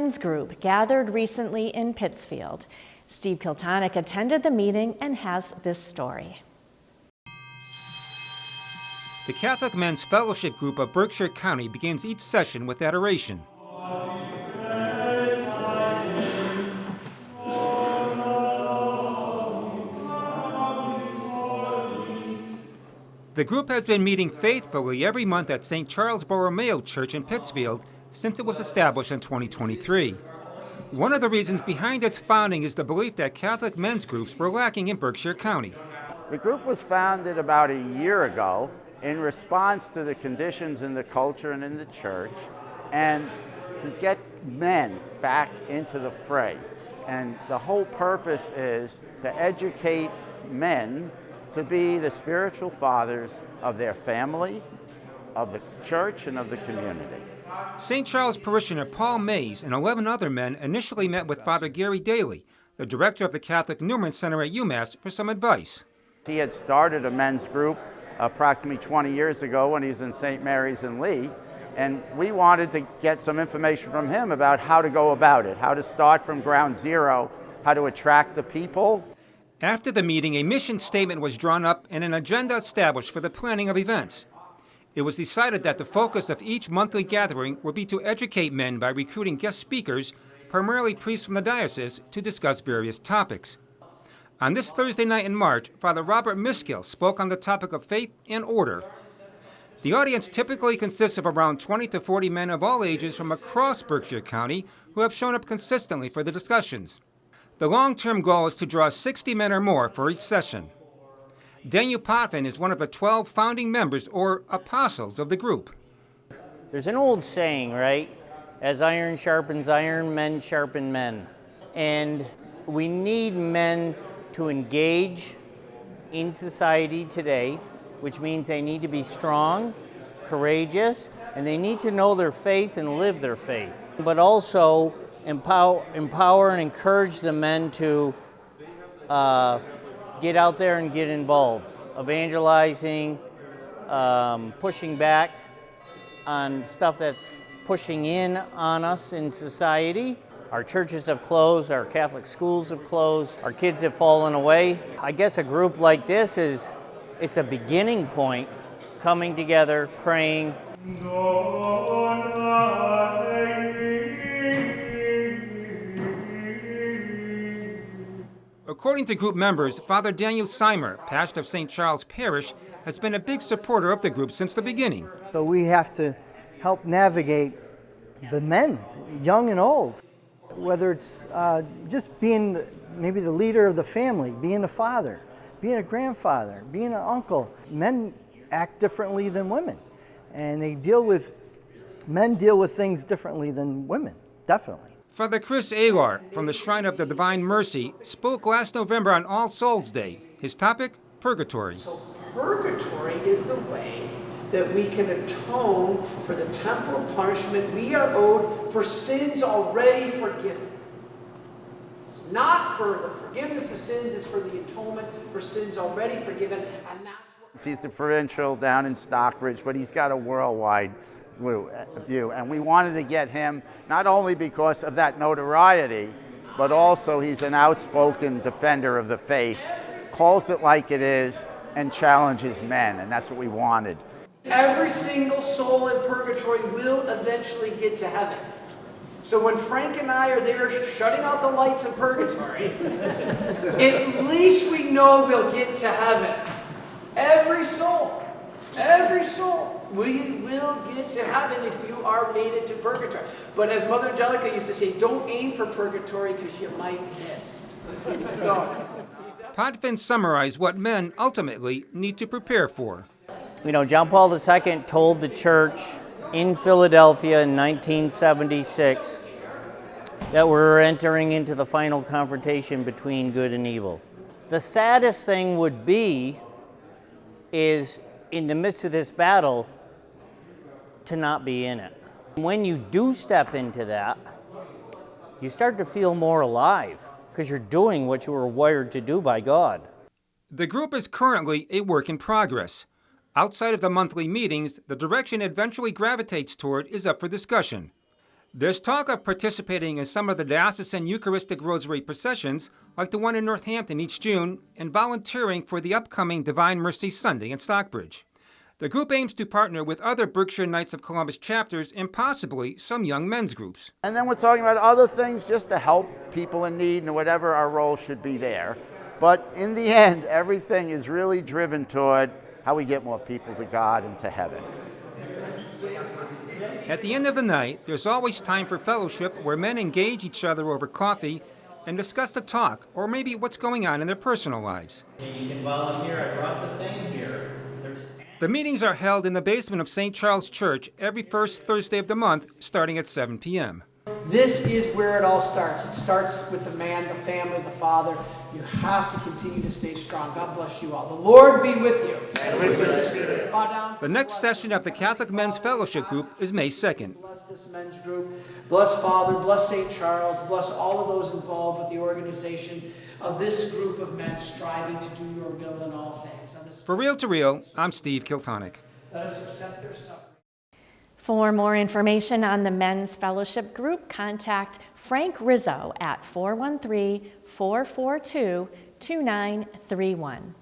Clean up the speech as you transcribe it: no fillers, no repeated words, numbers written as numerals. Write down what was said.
men's group gathered recently in Pittsfield. Steve Kiltonick attended the meeting and has this story. The Catholic Men's Fellowship Group of Berkshire County begins each session with adoration. The group has been meeting faithfully every month at St. Charles Borromeo Church in Pittsfield since it was established in 2023. One of the reasons behind its founding is the belief that Catholic men's groups were lacking in Berkshire County. The group was founded about a year ago in response to the conditions in the culture and in the church, and to get men back into the fray. And the whole purpose is to educate men to be the spiritual fathers of their family, of the church, and of the community. St. Charles parishioner Paul Mays and 11 other men initially met with Father Gary Daly, the director of the Catholic Newman Center at UMass, for some advice. He had started a men's group approximately 20 years ago when he was in St. Mary's in Lee, and we wanted to get some information from him about how to go about it, how to start from ground zero, how to attract the people. After the meeting, a mission statement was drawn up and an agenda established for the planning of events. It was decided that the focus of each monthly gathering would be to educate men by recruiting guest speakers, primarily priests from the diocese, to discuss various topics. On this Thursday night in March, Father Robert Miskill spoke on the topic of faith and order. The audience typically consists of around 20 to 40 men of all ages from across Berkshire County who have shown up consistently for the discussions. The long-term goal is to draw 60 men or more for each session. Daniel Potvin is one of the 12 founding members or apostles of the group. There's an old saying, right? As iron sharpens iron, men sharpen men. And we need men to engage in society today, which means they need to be strong, courageous, and they need to know their faith and live their faith. But also empower and encourage the men to get out there and get involved, evangelizing, pushing back on stuff that's pushing in on us in society. Our churches have closed, our Catholic schools have closed, our kids have fallen away. I guess a group like this it's a beginning point, coming together, praying. According to group members, Father Daniel Seimer, pastor of St. Charles Parish, has been a big supporter of the group since the beginning. So we have to help navigate the men, young and old, whether it's just being maybe the leader of the family, being a father, being a grandfather, being an uncle. Men act differently than women, and men deal with things differently than women, definitely. Father Chris Alar from the Shrine of the Divine Mercy spoke last November on All Souls Day. His topic, purgatory. So purgatory is the way that we can atone for the temporal punishment we are owed for sins already forgiven. It's not for the forgiveness of sins, it's for the atonement for sins already forgiven, and that's what... He's the provincial down in Stockbridge, but he's got a worldwide view, and we wanted to get him not only because of that notoriety, but also he's an outspoken defender of the faith, calls it like it is, and challenges men, and that's what we wanted. Every single soul in purgatory will eventually get to heaven. So when Frank and I are there shutting out the lights in purgatory, at least we know we'll get to heaven. Every soul, we will get to heaven if you are made it to purgatory. But as Mother Angelica used to say, don't aim for purgatory because you might miss. So, Potvin summarized what men ultimately need to prepare for. You know, John Paul II told the church in Philadelphia in 1976 that we're entering into the final confrontation between good and evil. The saddest thing would be is in the midst of this battle to not be in it. When you do step into that, you start to feel more alive because you're doing what you were wired to do by God. The group is currently a work in progress. Outside of the monthly meetings, the direction it eventually gravitates toward is up for discussion. There's talk of participating in some of the diocesan Eucharistic Rosary processions, like the one in Northampton each June, and volunteering for the upcoming Divine Mercy Sunday in Stockbridge. The group aims to partner with other Berkshire Knights of Columbus chapters and possibly some young men's groups. And then we're talking about other things just to help people in need and whatever our role should be there. But in the end, everything is really driven toward how we get more people to God and to heaven. At the end of the night, there's always time for fellowship where men engage each other over coffee and discuss the talk or maybe what's going on in their personal lives. You can volunteer. I brought the thing here. The meetings are held in the basement of St. Charles Church every first Thursday of the month, starting at 7 p.m. This is where it all starts. It starts with the man, the family, the father. You have to continue to stay strong. God bless you all. The Lord be with you. And with your spirit. Bow down. The next session of the Catholic Men's Fellowship Group is May 2nd. Bless this men's group. Bless Father. Bless St. Charles. Bless all of those involved with the organization of this group of men striving to do your will in all things. For Real to Real, I'm Steve Kiltonick. Let us accept their suffering. For more information on the Men's Fellowship Group, contact Frank Rizzo at 413-442-2931.